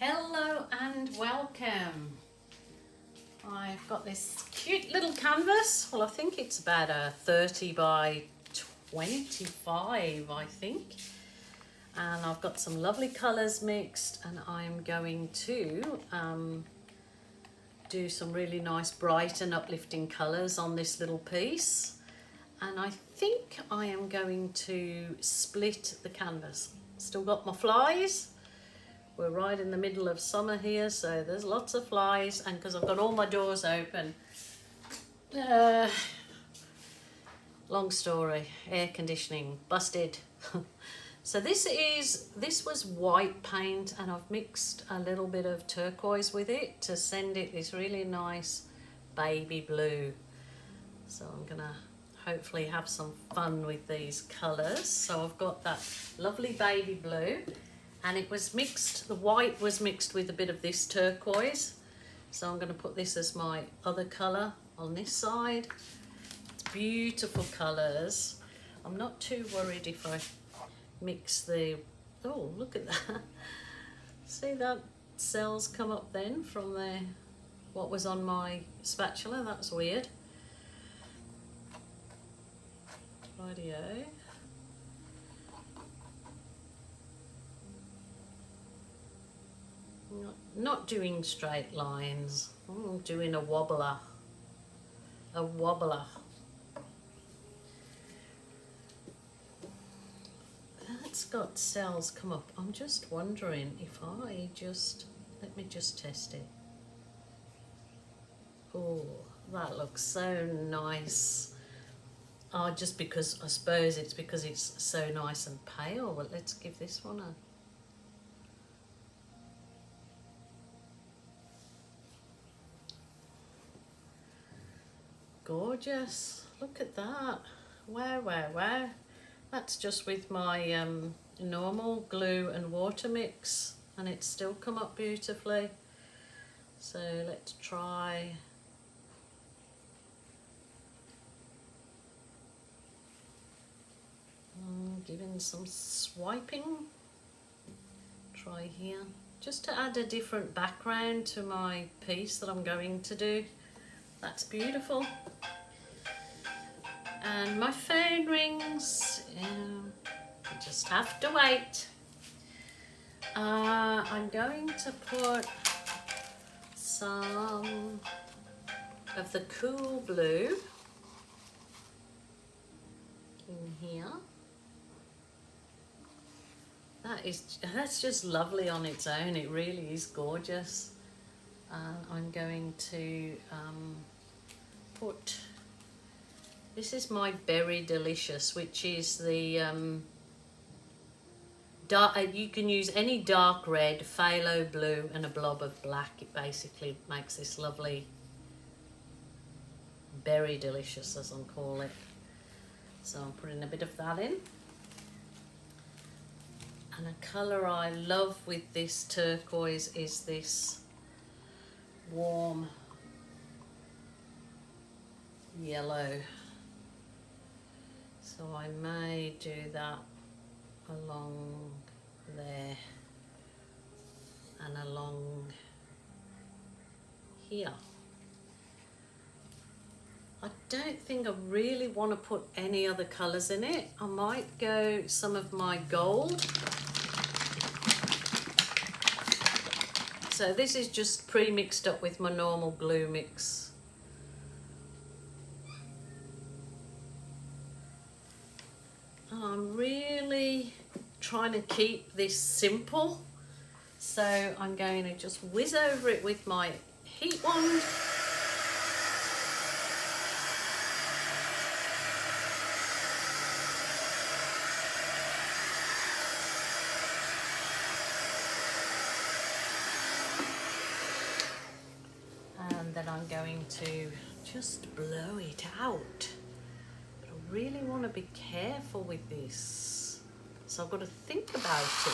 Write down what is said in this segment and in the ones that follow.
Hello and welcome. I've got this cute little canvas. Well, I think it's about a 30 by 25, I think. And I've got some lovely colours mixed, and I'm going to do some really nice bright and uplifting colours on this little piece. And I think I am going to split the canvas. Still got my flies. We're right in the middle of summer here, so there's lots of flies, and because I've got all my doors open, long story, air conditioning busted. So this was white paint, and I've mixed a little bit of turquoise with it to send it this really nice baby blue. So I'm gonna hopefully have some fun with these colours. So I've got that lovely baby blue. And it was mixed, the white was mixed with a bit of this turquoise. So I'm going to put this as my other colour on this side. It's beautiful colours. I'm not too worried if I mix the, oh, look at that. See that cells come up then from the, what was on my spatula? That's weird. Rightio. Not doing straight lines. I'm doing a wobbler. A wobbler. That's got cells come up. I'm just wondering if I just, let me just test it. Oh, that looks so nice. Oh, just because, I suppose it's because it's so nice and pale, but let's give this one a gorgeous. Look at that. Wow, wow, wow. That's just with my normal glue and water mix, and it's still come up beautifully. So let's try. Giving some swiping. Try here. Just to add a different background to my piece that I'm going to do. That's beautiful. And my phone rings. I just have to wait. I'm going to put some of the cool blue in here. That's just lovely on its own. It really is gorgeous. And I'm going to put, this is my Berry Delicious, which is the dark, you can use any dark red, phthalo blue and a blob of black. It basically makes this lovely Berry Delicious, as I call it. So I'm putting a bit of that in. And a colour I love with this turquoise is this warm yellow, so I may do that along there and along here. I don't think I really want to put any other colours in it. I might go some of my gold. So this is just pre-mixed up with my normal glue mix. I'm really trying to keep this simple, so I'm going to just whiz over it with my heat wand. I'm going to just blow it out. But I really want to be careful with this, so I've got to think about it.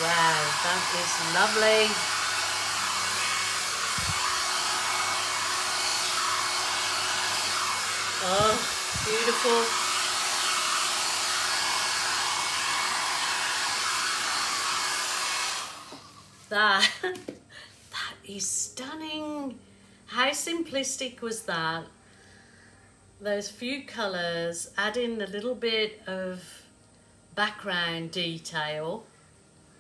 Wow, that is lovely. Oh, beautiful. That, that is stunning. How simplistic was that? Those few colours, add in a little bit of background detail,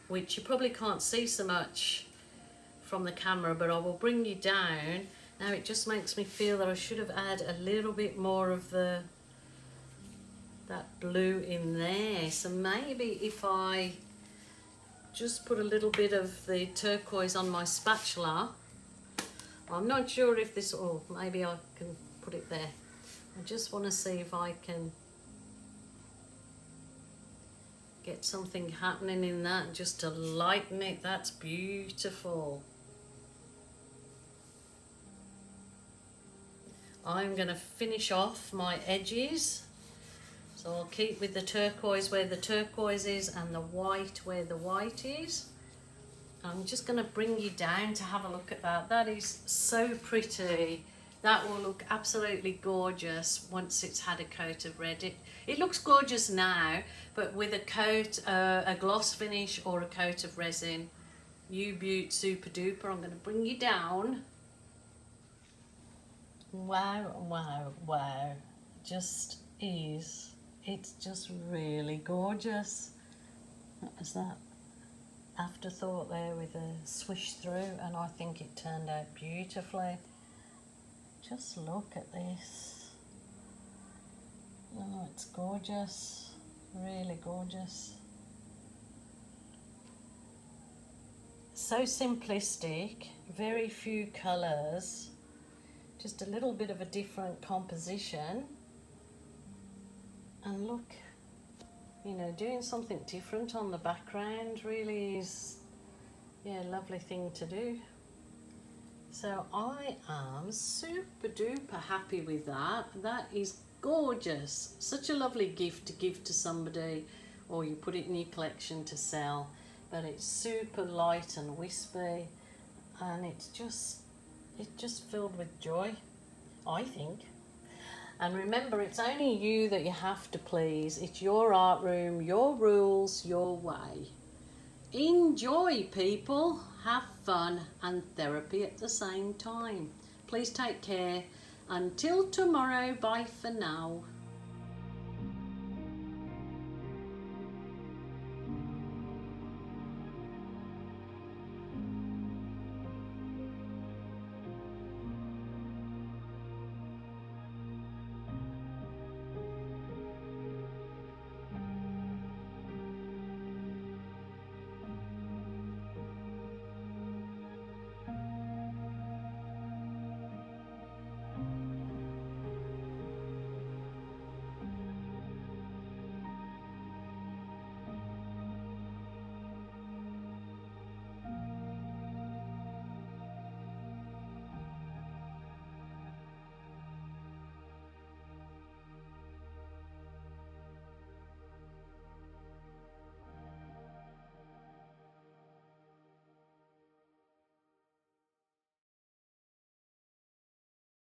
which you probably can't see so much from the camera, but I will bring you down. Now it just makes me feel that I should have added a little bit more of that blue in there. So maybe if I just put a little bit of the turquoise on my spatula. I'm not sure if this, or maybe I can put it there. I just want to see if I can get something happening in that just to lighten it. That's beautiful. I'm going to finish off my edges. So I'll keep with the turquoise where the turquoise is and the white where the white is. I'm just going to bring you down to have a look at that. That is so pretty. That will look absolutely gorgeous once it's had a coat of red. It looks gorgeous now, but with a coat, a gloss finish or a coat of resin, you beaut, super duper. I'm going to bring you down. Wow, wow, wow. Just is. It's just really gorgeous. What was that afterthought there with a swish through, and I think it turned out beautifully. Just look at this. Oh, it's gorgeous. Really gorgeous. So simplistic, very few colours, just a little bit of a different composition. And look, you know, doing something different on the background really is, yeah, a lovely thing to do. So I am super duper happy with that. That is gorgeous. Such a lovely gift to give to somebody, or you put it in your collection to sell. But it's super light and wispy, and it's just filled with joy, I think. And remember, it's only you that you have to please. It's your art room, your rules, your way. Enjoy, people. Have fun and therapy at the same time. Please take care. Until tomorrow, bye for now.